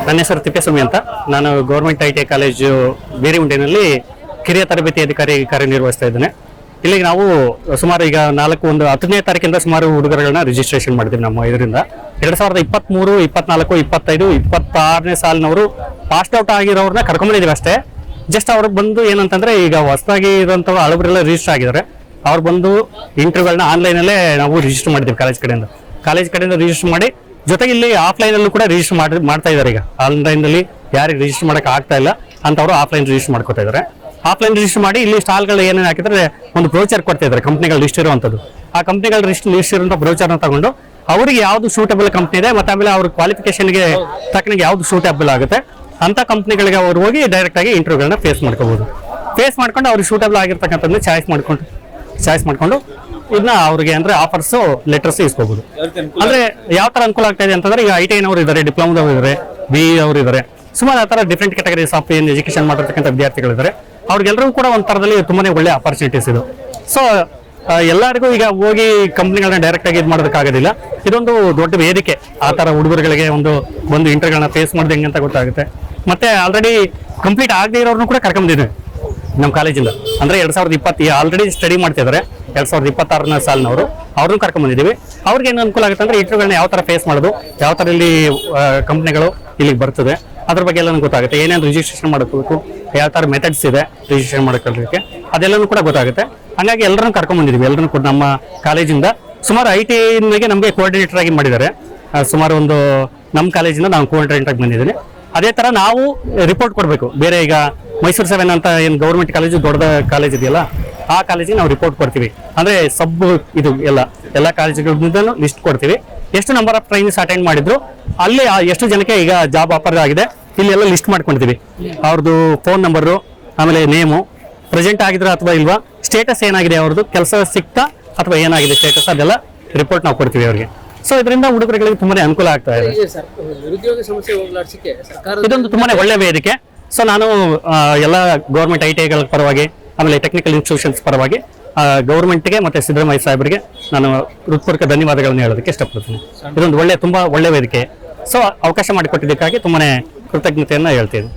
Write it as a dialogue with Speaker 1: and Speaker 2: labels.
Speaker 1: ನನ್ನ ಹೆಸರು ತಿಪ್ಪೇಸ್ವಾಮಿ ಅಂತ. ನಾನು ಗೌರ್ಮೆಂಟ್ ITI ಕಾಲೇಜು ಬೇರಿಗುಂಟೆನಲ್ಲಿ ಕಿರಿಯ ತರಬೇತಿ ಅಧಿಕಾರಿ ಕಾರ್ಯನಿರ್ವಹಿಸ್ತಾ ಇದ್ದೇನೆ. ಇಲ್ಲಿಗೆ ನಾವು ಸುಮಾರು ಈಗ 10ನೇ ತಾರೀಕಿಂದ ಸುಮಾರು ಹುಡುಗರುಗಳನ್ನ ರಿಜಿಸ್ಟ್ರೇಷನ್ ಮಾಡಿದ್ದೀವಿ. ನಮ್ಮ ಇದರಿಂದ 2023, 24, 25, 26ನೇ ಸಾಲಿನವರು ಪಾಸ್ಟ್ ಔಟ್ ಆಗಿರೋರನ್ನ ಕರ್ಕೊಂಡ್ಬಂದಿದ್ದೀವಿ ಅಷ್ಟೇ. ಜಸ್ಟ್ ಅವ್ರಿಗೆ ಬಂದು ಏನಂತಂದ್ರೆ ಈಗ ಹೊಸದಾಗಿ ಇರೋಂಥ ಹಳಬರೆಲ್ಲ ರಿಜಿಸ್ಟರ್ ಆಗಿದ್ದಾರೆ. ಅವ್ರು ಬಂದು ಇಂಟರ್ವ್ಯೂಗಳನ್ನ ಆನ್ಲೈನಲ್ಲೇ ನಾವು ರಿಜಿಸ್ಟರ್ ಮಾಡಿದ್ದೀವಿ ಕಾಲೇಜ್ ಕಡೆಯಿಂದ ರಿಜಿಸ್ಟರ್ ಮಾಡಿ, ಜೊತೆಗೆ ಇಲ್ಲಿ ಆಫ್ಲೈನಲ್ಲೂ ಕೂಡ ರಿಜಿಸ್ಟರ್ ಮಾಡ್ತಾ ಇದ್ದಾರೆ. ಈಗ ಆನ್ಲೈನಲ್ಲಿ ಯಾರಿಗೆ ರಿಜಿಸ್ಟರ್ ಮಾಡೋಕೆ ಆಗ್ತಾ ಇಲ್ಲ ಅಂತವರು ಆಫ್ಲೈನ್ ರಿಜಿಸ್ಟರ್ ಮಾಡ್ಕೊತಾ ಇದ್ದಾರೆ. ಆಫ್ಲೈನ್ ರಿಜಿಸ್ಟರ್ ಮಾಡಿ ಇಲ್ಲಿ ಸ್ಟಾಲ್ಗಳು ಏನೇನು ಹಾಕಿದ್ರೆ ಒಂದು ಬ್ರೋಚರ್ ಕೊಡ್ತಾ ಇದ್ದಾರೆ, ಕಂಪ್ನಿಗಳು ಲಿಸ್ಟ್ ಇರುವಂಥದ್ದು. ಆ ಕಂಪ್ನಿಗಳ ಲಿಸ್ಟ್ ಇರುವಂಥ ಬ್ರೋಚರ್ನ ತಗೊಂಡು ಅವ್ರಿಗೆ ಯಾವ್ದು ಸೂಟಬಲ್ ಕಂಪ್ನಿ ಇದೆ ಮತ್ತೆ ಆಮೇಲೆ ಅವ್ರ ಕ್ವಾಲಿಫಿಕೇಶನ್ಗೆ ತಕ್ಕನಾಗಿ ಯಾವ್ದು ಸೂಟಬಲ್ ಆಗುತ್ತೆ ಅಂತ ಕಂಪ್ನಿಗಳಿಗೆ ಅವ್ರು ಹೋಗಿ ಡೈರೆಕ್ಟ್ ಆಗಿ ಇಂಟರ್ವ್ಯೂಗಳನ್ನ ಫೇಸ್ ಮಾಡ್ಕೊಂಡು ಅವ್ರಿಗೆ ಸೂಟಬಲ್ ಆಗಿರ್ತಕ್ಕಂಥದ್ದು ಚಾಯ್ಸ್ ಮಾಡ್ಕೊಂಡು ಇದನ್ನ ಅವ್ರಿಗೆ ಅಂದ್ರೆ ಆಫರ್ಸ್ ಲೆಟರ್ಸ್ ಇಸ್ಕೋಬಹುದು. ಅಂದ್ರೆ ಯಾವ ತರ ಅನುಕೂಲ ಆಗ್ತಾ ಇದೆ ಅಂತಂದ್ರೆ ಈಗ ITI ನವರು ಇದ್ದಾರೆ, ಡಿಪ್ಲೊಮಾದವರು ಇದ್ದಾರೆ, BE ಅವರು ಇದ್ದಾರೆ, ಸುಮಾರು ಆ ತರ ಡಿಫ್ರೆಂಟ್ ಕ್ಯಾಟಗರೀಸ್ ಆಫ್ ಎಜುಕೇಶನ್ ಮಾಡಿರ್ತಕ್ಕಂಥ ವಿದ್ಯಾರ್ಥಿಗಳಿದ್ದಾರೆ. ಅವ್ರಿಗೆಲ್ಲರೂ ಕೂಡ ಒಂದ್ ತರದಲ್ಲಿ ತುಂಬಾನೇ ಒಳ್ಳೆ ಆಪರ್ಚುನಿಟೀಸ್ ಇದು. ಸೊ ಎಲ್ಲರಿಗೂ ಈಗ ಹೋಗಿ ಕಂಪ್ನಿಗಳನ್ನ ಡೈರೆಕ್ಟ್ ಆಗಿ ಇದು ಮಾಡೋದಕ್ಕಾಗೋದಿಲ್ಲ. ಇದೊಂದು ದೊಡ್ಡ ವೇದಿಕೆ, ಆ ತರ ಹುಡುಗರುಗಳಿಗೆ ಒಂದು ಇಂಟರ್ವ್ಯೂಗಳನ್ನ ಫೇಸ್ ಮಾಡಿದೆ ಹೆಂಗೆ ಅಂತ ಗೊತ್ತಾಗುತ್ತೆ. ಮತ್ತೆ ಆಲ್ರೆಡಿ ಕಂಪ್ಲೀಟ್ ಆಗದೆ ಇರೋರ್ನು ಕೂಡ ಕರ್ಕೊಂಡಿದ್ದೀವಿ ನಮ್ಮ ಕಾಲೇಜಿಂದ. ಅಂದ್ರೆ 2020 ಆಲ್ರೆಡಿ ಸ್ಟಡಿ ಮಾಡ್ತಿದ್ದಾರೆ, 2026ನೇ ಸಾಲಿನವರು, ಅವ್ರನ್ನೂ ಕರ್ಕೊಂಡ್ಬಂದಿದ್ದೀವಿ. ಅವ್ರಿಗೆ ಏನು ಅನುಕೂಲ ಆಗುತ್ತೆ ಅಂದ್ರೆ ಇಂಟರ್ವ್ಯೂಗಳನ್ನ ಯಾವ ತರ ಫೇಸ್ ಮಾಡೋದು, ಯಾವ ತರ ಇಲ್ಲಿ ಕಂಪ್ನಿಗಳು ಇಲ್ಲಿಗೆ ಬರ್ತದೆ ಅದ್ರ ಬಗ್ಗೆ ಎಲ್ಲ ಗೊತ್ತಾಗುತ್ತೆ. ಏನೇನು ರಿಜಿಸ್ಟ್ರೇಷನ್ ಮಾಡ್ಕೋಬೇಕು, ಯಾವ ತರ ಮೆಥಡ್ಸ್ ಇದೆ ರಿಜಿಸ್ಟ್ರೇಷನ್ ಮಾಡ್ಕೊಳ್ಳೋದಕ್ಕೆ, ಅದೆಲ್ಲನೂ ಕೂಡ ಗೊತ್ತಾಗುತ್ತೆ. ಹಂಗಾಗಿ ಎಲ್ಲರನ್ನು ಕರ್ಕೊಂಡ್ಬಂದಿದ್ದೀವಿ. ಎಲ್ಲರನ್ನು ಕೂಡ ನಮ್ಮ ಕಾಲೇಜಿಂದ ಸುಮಾರು ITI ನಮಗೆ ಕೋಆರ್ಡಿನೇಟರ್ ಆಗಿ ಮಾಡಿದ್ದಾರೆ. ಸುಮಾರು ನಮ್ಮ ಕಾಲೇಜಿಂದ ನಾನು ಕೋಆರ್ಡಿನೇಟರ್ ಆಗಿ ಬಂದಿದ್ದೀನಿ. ಅದೇ ತರ ನಾವು ರಿಪೋರ್ಟ್ ಕೊಡಬೇಕು. ಬೇರೆ ಈಗ ಮೈಸೂರು 7 ಅಂತ ಏನು ಗೌರ್ಮೆಂಟ್ ಕಾಲೇಜು ದೊಡ್ಡ ಕಾಲೇಜ್ ಇದೆಯಲ್ಲ, ಆ ಕಾಲೇಜಿಗೆ ನಾವು ರಿಪೋರ್ಟ್ ಕೊಡ್ತೀವಿ. ಅಂದ್ರೆ ಇದು ಎಲ್ಲ ಕಾಲೇಜುಗಳಿಂದ ಲಿಸ್ಟ್ ಕೊಡ್ತೀವಿ. ಎಷ್ಟು ನಂಬರ್ ಆಫ್ ಟ್ರೈನಿಂಗ್ಸ್ ಅಟೆಂಡ್ ಮಾಡಿದ್ರು, ಅಲ್ಲಿ ಎಷ್ಟು ಜನಕ್ಕೆ ಈಗ ಜಾಬ್ ಆಫರ್ ಆಗಿದೆ, ಇಲ್ಲೆಲ್ಲ ಲಿಸ್ಟ್ ಮಾಡ್ಕೊಂಡಿದ್ದೀವಿ. ಅವ್ರದ್ದು ಫೋನ್ ನಂಬರು, ಆಮೇಲೆ ನೇಮು, ಪ್ರೆಸೆಂಟ್ ಆಗಿದ್ರೆ ಅಥವಾ ಇಲ್ವಾ, ಸ್ಟೇಟಸ್ ಏನಾಗಿದೆ, ಅವ್ರದ್ದು ಕೆಲಸ ಸಿಕ್ತಾ ಅಥವಾ ಏನಾಗಿದೆ ಸ್ಟೇಟಸ್, ಅದೆಲ್ಲ ರಿಪೋರ್ಟ್ ನಾವು ಕೊಡ್ತೀವಿ ಅವ್ರಿಗೆ. ಸೊ ಇದರಿಂದ ಹುಡುಗರುಗಳಿಗೆ ತುಂಬಾನೇ ಅನುಕೂಲ ಆಗ್ತಾ ಇದೆ. ಇದೊಂದು ತುಂಬಾನೇ ಒಳ್ಳೆ ವೇದಿಕೆ. ಸೊ ನಾನು ಎಲ್ಲ ಗೌರ್ಮೆಂಟ್ ITIಗಳ ಪರವಾಗಿ, ಆಮೇಲೆ ಟೆಕ್ನಿಕಲ್ ಇನ್ಸ್ಟಿಟ್ಯೂಷನ್ಸ್ ಪರವಾಗಿ ಗೌರ್ಮೆಂಟ್ಗೆ ಮತ್ತೆ ಸಿದ್ದರಾಮಯ್ಯ ಸಾಹೇಬರಿಗೆ ನಾನು ಹೃತ್ಪೂರ್ವಕ ಧನ್ಯವಾದಗಳನ್ನು ಹೇಳೋದಕ್ಕೆ ಇಷ್ಟಪಡ್ತೀನಿ. ಇದೊಂದು ತುಂಬಾ ಒಳ್ಳೆ ವೇದಿಕೆ. ಸೊ ಅವಕಾಶ ಮಾಡಿಕೊಟ್ಟಿದ್ದಕ್ಕಾಗಿ ತುಂಬಾನೇ ಕೃತಜ್ಞತೆಯನ್ನ ಹೇಳ್ತೀನಿ.